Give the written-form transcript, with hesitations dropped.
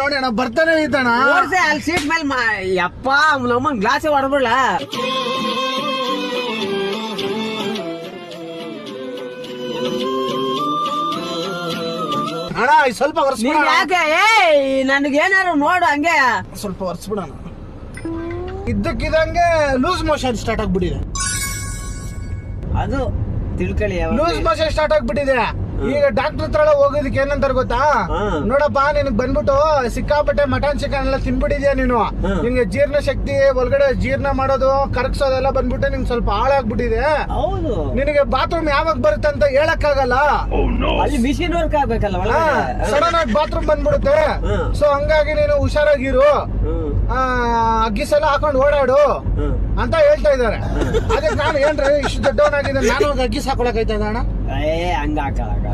ನೋಡಿ ಅಣ್ಣ ಬರ್ತಾನೆ ಐತಣ್ಣ. ಅಲ್ಲಿ ಸೀಟ್ ಮೇಲೆ ಯಪ್ಪ ನಮ್ಮನ್ ಗ್ಲಾಸ್ ಹೊಡ್ಬಿಡ್ಲ. ಅಣ್ಣ ಸ್ವಲ್ಪ ಒರ್ಸ್ಬಿಡ. ಯಾಕೆ ನನ್ಗೇನಾರು ನೋಡು ಹಂಗೆ ಸ್ವಲ್ಪ ಒರ್ಸ್ಬಿಡೋಣ. ಇದ್ದಕ್ಕಿದಂಗೆ ಲೂಸ್ ಮೋಷನ್ ಸ್ಟಾರ್ಟ್ ಆಗ್ಬಿಟ್ಟಿದೆ. ಅದು ತಿಳ್ಕೊಳ್ಳಿ. ಲೂಸ್ ಮೋಷನ್ ಸ್ಟಾರ್ಟ್ ಆಗ್ಬಿಟ್ಟಿದೆ. ಈಗ ಡಾಕ್ಟರ್ ಹತ್ರ ಹೋಗೋದಕ್ಕೆ ಏನಂತಾರ ಗೊತ್ತಾ, ನೋಡಪ್ಪ ನಿನಗ್ ಬಂದ್ಬಿಟ್ಟು ಸಿಕ್ಕಾಪಟ್ಟೆ ಮಟನ್ ಚಿಕನ್ ಎಲ್ಲ ತಿನ್ಬಿಟ್ಟಿದ್ಯಾ ನೀನು, ನಿಂಗೆ ಜೀರ್ಣ ಶಕ್ತಿ ಒಳಗಡೆ ಜೀರ್ಣ ಮಾಡೋದು ಕರಗಿಸೋದೆಲ್ಲ ಬಂದ್ಬಿಟ್ಟು ನಿಂಗೆ ಸ್ವಲ್ಪ ಹಾಳಾಗ್ಬಿಟ್ಟಿದೆ. ಹೌದು, ನಿನಗೆ ಬಾತ್ರೂಮ್ ಯಾವಾಗ ಬರುತ್ತೆ ಅಂತ ಹೇಳಕ್ ಆಗಲ್ಲ. ಅಲ್ಲಿ ಮಿಷಿನ್ ವರ್ಕ್ ಆಗ್ಬೇಕಲ್ಲ, ಸಡನ್ ಆಗಿ ಬಾತ್ರೂಮ್ ಬಂದ್ಬಿಡುತ್ತೆ. ಸೊ ಹಂಗಾಗಿ ನೀನು ಹುಷಾರಾಗಿರು, ಅಗ್ಗಿಸೆಲ್ಲ ಹಾಕೊಂಡು ಓಡಾಡು ಅಂತ ಹೇಳ್ತಾ ಇದಾರೆ. ಅದಕ್ಕೆ ನಾನು ಏನ್ರಿ ಇಷ್ಟು ದೊಡ್ಡವನಾಗಿದೆ, ನಾನು ಅಗ್ಗಿಸ್ ಹಾಕೊಳಕ್ ಆಯ್ತದ ಅಣ್ಣ? ಹಂಗ ಹಾಕಲಾಗ.